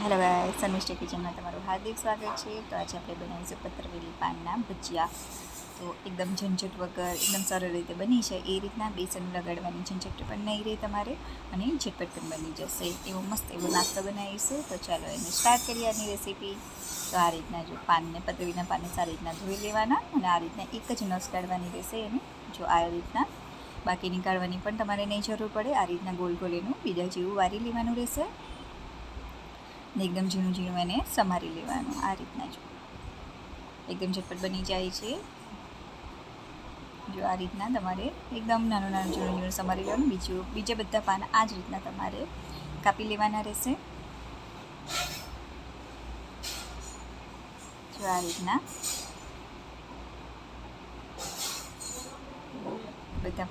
Hello guys, Sharmishtha કિચનમાં તમારું હાર્દિક સ્વાગત છે. તો આજે આપણે બનાવીશું પતરવેલી પાનના ભજીયા. તો એકદમ ઝંઝટ વગર એકદમ સરળ રીતે બની છે. એ રીતના બેસન લગાડવાની ઝંઝટ પણ નહીં રહે તમારે, અને ઝટપટ પણ બની જશે. એવો મસ્ત એવો નાસ્તો બનાવીશું. તો ચાલો એને સ્ટાર્ટ કરીએ આની રેસીપી. તો આ રીતના જો પતરવીના પાનને સારી રીતના ધોઈ લેવાના, અને આ રીતના એક જ નસ કાઢવાની રહેશે એને. જો આ રીતના બાકીની કાઢવાની પણ તમારે નહીં જરૂર પડે. આ રીતના ગોલ ગોલ એનું બીજા જેવું વારી લેવાનું રહેશે, ને એકદમ ઝીણું ઝીણું એને સમારી લેવાનું. આ રીતના જો એકદમ ઝટપટ બની જાય છે. જો આ રીતના તમારે એકદમ નાનું નાનું ઝીણું ઝીણું સમારી લેવાનું. બીજા બધા પાન આ જ રીતના તમારે કાપી લેવાના રહેશે. જો આ રીતના બધા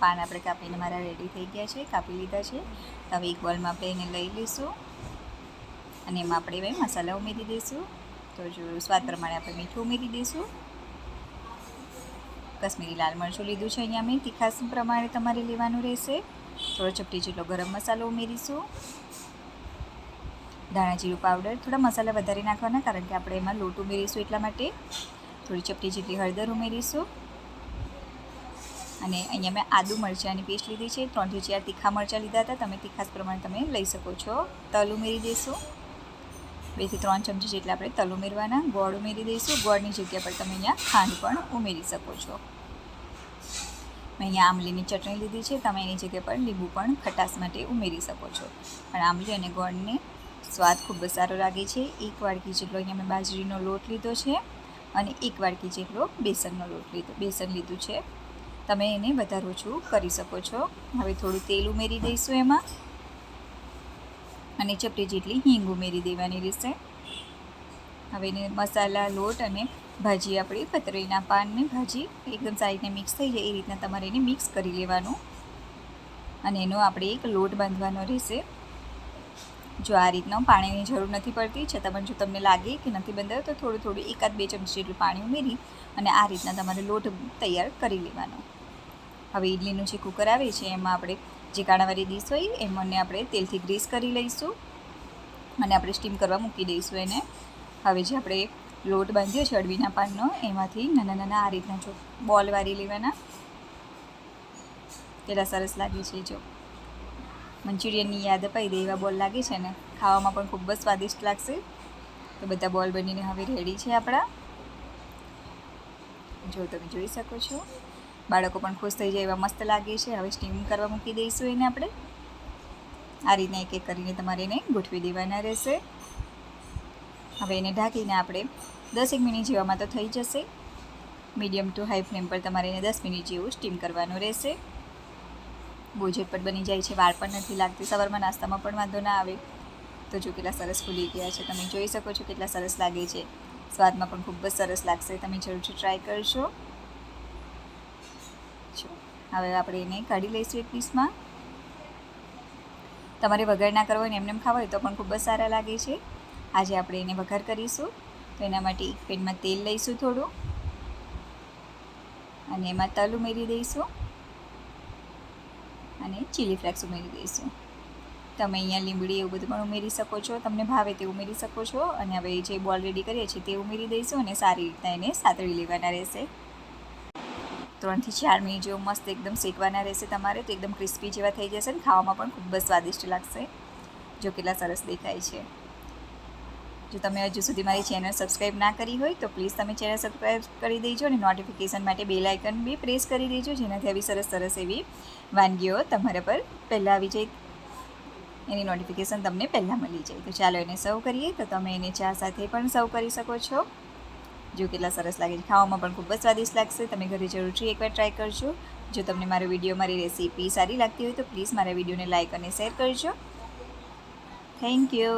પાન આપણે કાપીને મારા રેડી થઈ ગયા છે, કાપી લીધા છે. હવે એક બોલમાં આપણે એને લઈ લઈશું, અને એમાં આપણે મસાલા ઉમેરી દઈશું. તો જો સ્વાદ પ્રમાણે આપણે મીઠું ઉમેરી દઈશું. કશ્મીરી લાલ મરચું લીધું છે અહીંયા મેં, તીખાસ પ્રમાણે તમારે લેવાનું રહેશે. થોડો ચપટી જેટલો ગરમ મસાલો ઉમેરીશું. ધાણા જીરું પાવડર, થોડા મસાલા વધારે નાખવાના, કારણ કે આપણે એમાં લોટ ઉમેરીશું એટલા માટે. થોડી ચપટી જેટલી હળદર ઉમેરીશું. અને અહીંયા મેં આદુ મરચાંની પેસ્ટ લીધી છે. 3 થી 4 તીખા મરચાં લીધા હતા. તમે તીખાસ પ્રમાણે તમે લઈ શકો છો. તલ ઉમેરી દઈશું. 2 થી 3 ચમચી જેટલા આપણે તલ ઉમેરવાના. ગોળ ઉમેરી દઈશું. ગોળની જગ્યા પર તમે અહીંયા ખાંડ પણ ઉમેરી શકો છો. મેં અહીંયા આંબલીની ચટણી લીધી છે. તમે એની જગ્યા પર લીંબુ પણ ખટાશ માટે ઉમેરી શકો છો. પણ આંબલી અને ગોળને સ્વાદ ખૂબ જ સારો લાગે છે. 1 વાડકી જેટલો અહીંયા મેં બાજરીનો લોટ લીધો છે, અને 1 વાડકી જેટલો બેસન લીધું છે. તમે એને વધારે ઓછું કરી શકો છો. હવે થોડું તેલ ઉમેરી દઈશું એમાં, અને ચપટી જેટલી હિંગ ઉમેરી દેવાની રહેશે. હવે એને મસાલા, લોટ અને ભાજી, આપણી પતરવીના પાનની ભાજી એકદમ સારી રીતે મિક્સ થઈ જાય એ રીતના તમારે એને મિક્સ કરી લેવાનું, અને એનો આપણે એક લોટ બાંધવાનો રહેશે. જો આ રીતનો પાણીની જરૂર નથી પડતી, છતાં પણ જો તમને લાગે કે નથી બંધાયો તો થોડું 1-2 ચમચી જેટલું પાણી ઉમેરી અને આ રીતના તમારે લોટ તૈયાર કરી લેવાનો. હવે ઇડલીનું જે કુકર આવે છે એમાં આપણે જે કાણાવાળી ડીશ હોય એમને આપણે તેલથી ગ્રીસ કરી લઈશું, અને આપણે સ્ટીમ કરવા મૂકી દઈશું એને. હવે જે આપણે લોટ બાંધ્યો છે અળવીના પાનનો, એમાંથી નાના નાના આ રીતના જો બોલ વારી લેવાના. કેટલા સરસ લાગે છે. જો મંચુરિયનની યાદ અપાઈ દે એવા બોલ લાગે છે ને, ખાવામાં પણ ખૂબ જ સ્વાદિષ્ટ લાગશે. તો બધા બોલ બનીને હવે રેડી છે આપણા. જો તમે જોઈ શકો છો, બાળકો પણ ખુશ થઈ જાય એવા મસ્ત લાગે છે. હવે સ્ટીમ કરવા મૂકી દઈશું એને આપણે. આ રીતના એક એક કરીને તમારે એને ગોઠવી દેવાના રહેશે. હવે એને ઢાંકીને આપણે 10 મિનિટ જેવામાં તો થઈ જશે. મીડિયમ ટુ હાઈ ફ્લેમ પર તમારે એને 10 મિનિટ જેવું સ્ટીમ કરવાનું રહેશે. બહુ ઝટપટ બની જાય છે, વાર પણ નથી લાગતી. સવારમાં નાસ્તામાં પણ વાંધો ના આવે. તો જો કેટલા સરસ ફૂલી ગયા છે, તમે જોઈ શકો છો કેટલા સરસ લાગે છે. સ્વાદમાં પણ ખૂબ જ સરસ લાગશે. તમે જરૂરથી ટ્રાય કરશો. હવે આપણે એને કાઢી લઈશું એક પીસમાં. તમારે વઘાર ના કરવો હોય ને એમને ખાવા હોય તો પણ ખૂબ જ સારા લાગે છે. આજે આપણે એને વઘાર કરીશું. તો એના માટે એક પેનમાં તેલ લઈશું થોડું, અને એમાં તલ ઉમેરી દઈશું, અને ચીલી ફ્લેક્સ ઉમેરી દઈશું. તમે અહીંયા લીંબડી એવું બધું પણ ઉમેરી શકો છો, તમને ભાવે તે ઉમેરી શકો છો. અને હવે જે બોલ રેડી કરીએ છીએ તે ઉમેરી દઈશું, અને સારી રીતના એને સાતળી લેવાના રહેશે. 3 થી 4 મિનિટ જેવું મસ્ત એકદમ શેકવાના રહેશે તમારે. તો એકદમ ક્રિસ્પી જેવા થઈ જશે, ને ખાવામાં પણ ખૂબ જ સ્વાદિષ્ટ લાગશે. જો કેટલા સરસ દેખાય છે. જો તમે હજુ સુધી મારી ચેનલ સબસ્ક્રાઈબ ના કરી હોય તો પ્લીઝ તમે ચેનલ સબસ્ક્રાઈબ કરી દેજો, અને નોટિફિકેશન માટે બેલ આઇકન બી પ્રેસ કરી દેજો, જેનાથી આવી સરસ એવી વાનગીઓ તમારા પર પહેલાં આવી જાય, એની નોટિફિકેશન તમને પહેલાં મળી જાય. તો ચાલો એને સર્વ કરીએ. તો તમે એને ચા સાથે પણ સર્વ કરી શકો છો. જો કેટલા સરસ લાગે છે, ખાવામાં પણ ખૂબ જ સ્વાદિષ્ટ લાગશે. તમે ઘરે જરૂરથી એકવાર ટ્રાય કરજો. જો તમને મારો વિડીયો, મારી રેસીપી સારી લાગતી હોય તો પ્લીઝ મારા વિડીયોને લાઇક અને શેર કરજો. Thank you.